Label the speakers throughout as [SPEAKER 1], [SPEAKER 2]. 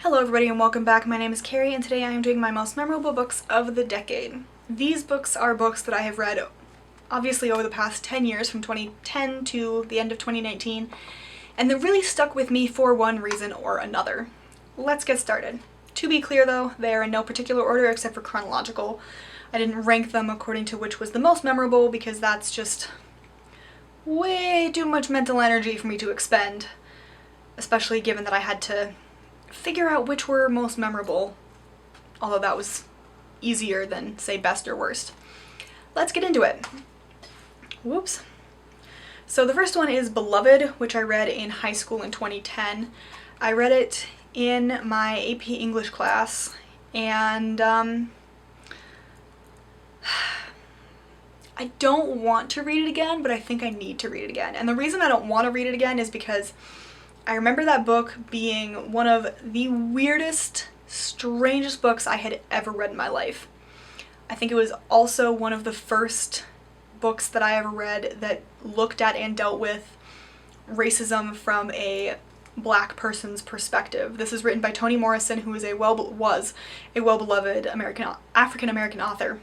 [SPEAKER 1] Hello everybody and welcome back. My name is Kari and today I am doing my most memorable books of the decade. These books are books that I have read obviously over the past 10 years, from 2010 to the end of 2019, and they really stuck with me for one reason or another. Let's get started. To be clear though, they are in no particular order except for chronological. I didn't rank them according to which was the most memorable because that's just way too much mental energy for me to expend, especially given that I had to figure out which were most memorable, although that was easier than, say, best or worst. Let's get into it. Whoops. So the first one is Beloved, which I read in high school in 2010. I read it in my AP English class, and I don't want to read it again, but I think I need to read it again. And the reason I don't want to read it again is because I remember that book being one of the weirdest, strangest books I had ever read in my life. I think it was also one of the first books that I ever read that looked at and dealt with racism from a black person's perspective. This is written by Toni Morrison, who was a well-beloved African-American author.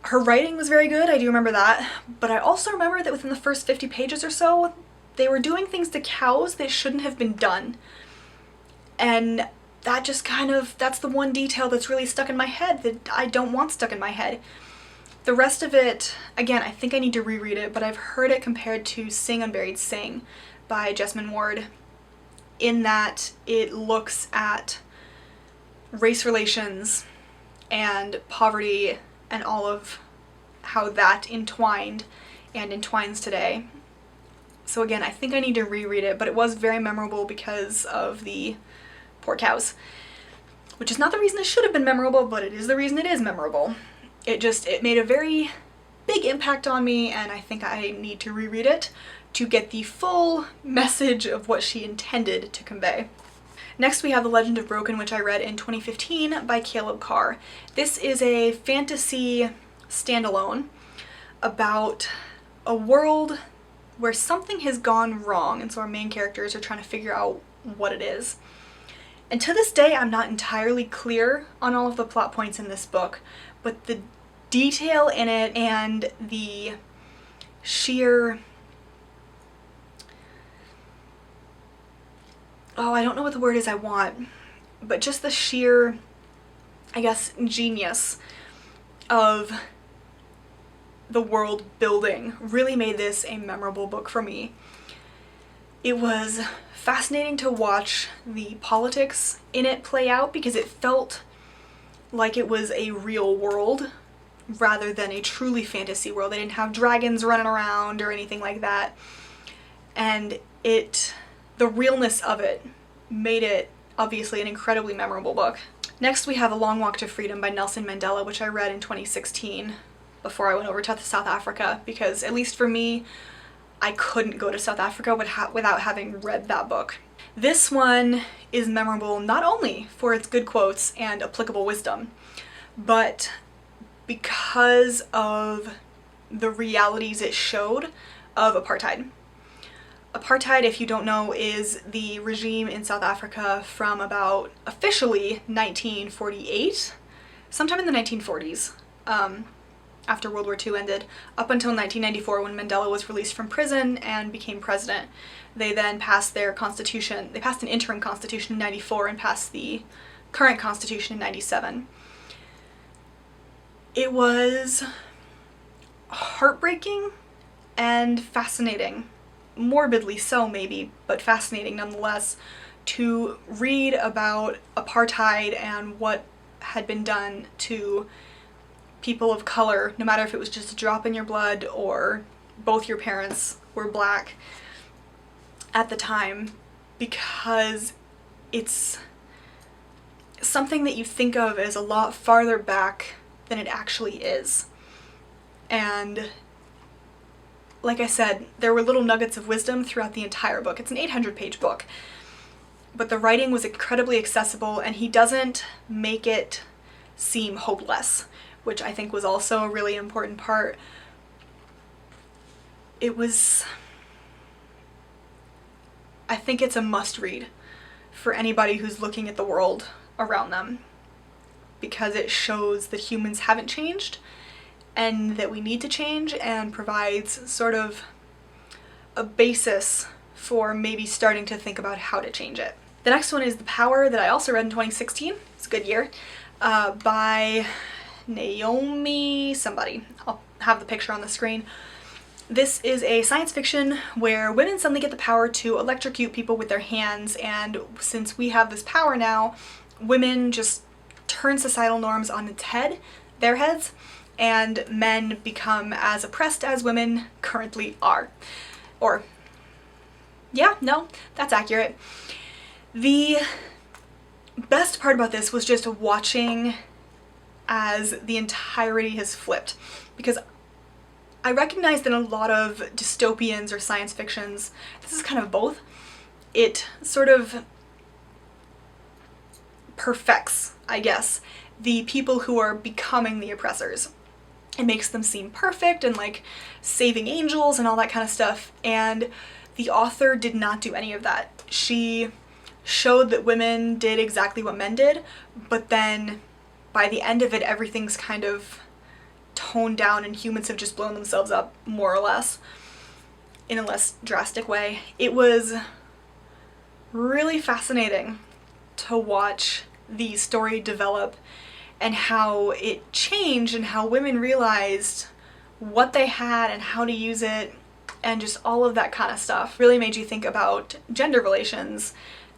[SPEAKER 1] Her writing was very good, I do remember that, but I also remember that within the first 50 pages or so, they were doing things to cows that shouldn't have been done. And that just that's the one detail that's really stuck in my head that I don't want stuck in my head. The rest of it, again, I think I need to reread it, but I've heard it compared to Sing Unburied Sing by Jesmyn Ward, in that it looks at race relations and poverty and all of how that entwined and entwines today. So again, I think I need to reread it, but it was very memorable because of the poor cows. Which is not the reason it should have been memorable, but it is the reason it is memorable. It made a very big impact on me, and I think I need to reread it to get the full message of what she intended to convey. Next we have The Legend of Broken, which I read in 2015 by Caleb Carr. This is a fantasy standalone about a world where something has gone wrong, and so our main characters are trying to figure out what it is. And to this day, I'm not entirely clear on all of the plot points in this book, but the detail in it and the sheer... I don't know what the word is I want, but just the sheer, I guess, genius of the world building really made this a memorable book for me. It was fascinating to watch the politics in it play out because it felt like it was a real world rather than a truly fantasy world. They didn't have dragons running around or anything like that, and the realness of it made it obviously an incredibly memorable book. Next we have A Long Walk to Freedom by Nelson Mandela, which I read in 2016 before I went over to South Africa, because at least for me, I couldn't go to South Africa without having read that book. This one is memorable not only for its good quotes and applicable wisdom, but because of the realities it showed of apartheid. Apartheid, if you don't know, is the regime in South Africa from about officially 1948, sometime in the 1940s, after World War II ended, up until 1994 when Mandela was released from prison and became president. They then passed their constitution. They passed an interim constitution in 94 and passed the current constitution in 97. It was heartbreaking and fascinating. Morbidly so maybe, but fascinating nonetheless, to read about apartheid and what had been done to people of color, no matter if it was just a drop in your blood or both your parents were black at the time, because it's something that you think of as a lot farther back than it actually is. And like I said, there were little nuggets of wisdom throughout the entire book. It's an 800-page book, but the writing was incredibly accessible, and he doesn't make it seem hopeless, which I think was also a really important part. I think it's a must-read for anybody who's looking at the world around them, because it shows that humans haven't changed and that we need to change, and provides sort of a basis for maybe starting to think about how to change it. The next one is The Power, that I also read in 2016. It's a good year, by Naomi somebody. I'll have the picture on the screen. This is a science fiction where women suddenly get the power to electrocute people with their hands, and since we have this power now, women just turn societal norms on its head, their heads, and men become as oppressed as women currently are. Or, yeah, no, that's accurate. The best part about this was just watching as the entirety has flipped, because I recognize that in a lot of dystopians or science fictions, this is kind of both. It sort of perfects, I guess, the people who are becoming the oppressors. It makes them seem perfect and like saving angels and all that kind of stuff, and the author did not do any of that. She showed that women did exactly what men did, but then by the end of it, everything's kind of toned down and humans have just blown themselves up, more or less, in a less drastic way. It was really fascinating to watch the story develop and how it changed and how women realized what they had and how to use it, and just all of that kind of stuff. Really made you think about gender relations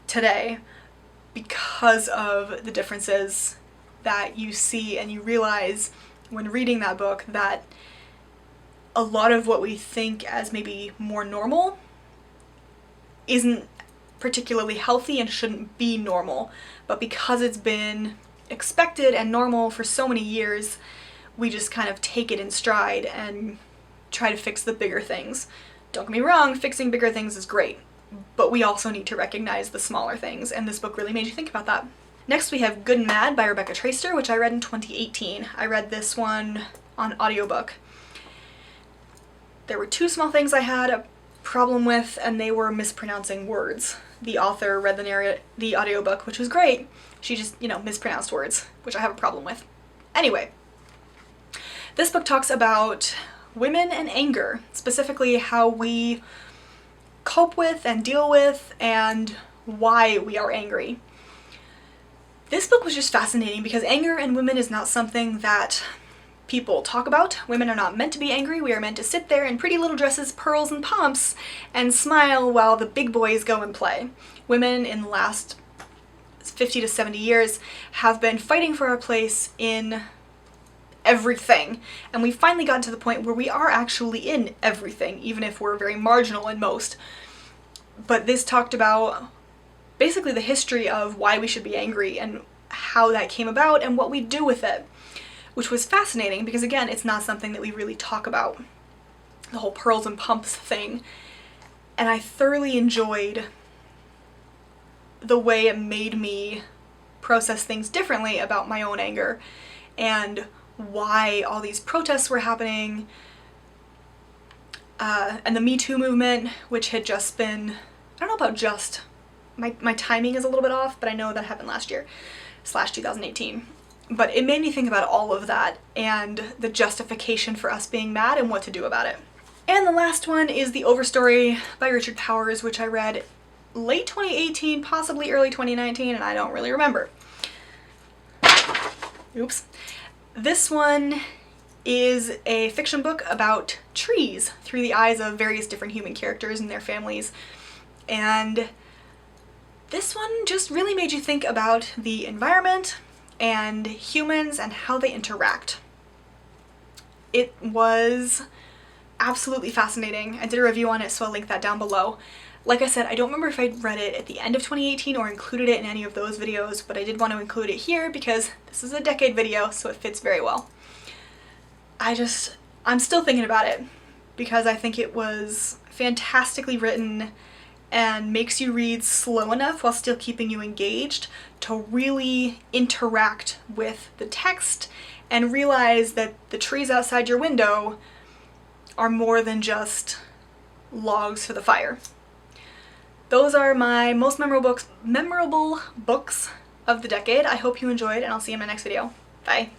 [SPEAKER 1] today because of the differences that you see, and you realize when reading that book that a lot of what we think as maybe more normal isn't particularly healthy and shouldn't be normal, but because it's been expected and normal for so many years, we just kind of take it in stride and try to fix the bigger things. Don't get me wrong, fixing bigger things is great, but we also need to recognize the smaller things, and this book really made you think about that. Next we have Good and Mad by Rebecca Traister, which I read in 2018. I read this one on audiobook. There were two small things I had a problem with, and they were mispronouncing words. The author read the audiobook, which was great. She just, mispronounced words, which I have a problem with. Anyway, this book talks about women and anger, specifically how we cope with and deal with and why we are angry. This book was just fascinating because anger in women is not something that people talk about. Women are not meant to be angry. We are meant to sit there in pretty little dresses, pearls, and pumps and smile while the big boys go and play. Women in the last 50 to 70 years have been fighting for our place in everything, and we finally gotten to the point where we are actually in everything, even if we're very marginal in most. But this talked about basically the history of why we should be angry and how that came about and what we do with it, which was fascinating because, again, it's not something that we really talk about, the whole pearls and pumps thing. And I thoroughly enjoyed the way it made me process things differently about my own anger and why all these protests were happening, and the Me Too movement, which had just been, I don't know about just, my timing is a little bit off, but I know that happened last year, /2018. But it made me think about all of that and the justification for us being mad and what to do about it. And the last one is The Overstory by Richard Powers, which I read late 2018, possibly early 2019, and I don't really remember. Oops. This one is a fiction book about trees through the eyes of various different human characters and their families. And this one just really made you think about the environment and humans and how they interact. It was absolutely fascinating. I did a review on it, so I'll link that down below. Like I said, I don't remember if I read it at the end of 2018 or included it in any of those videos, but I did want to include it here because this is a decade video, so it fits very well. I'm still thinking about it because I think it was fantastically written and makes you read slow enough while still keeping you engaged to really interact with the text and realize that the trees outside your window are more than just logs for the fire. those are my most memorable books of the decade. I hope you enjoyed, and I'll see you in my next video. Bye.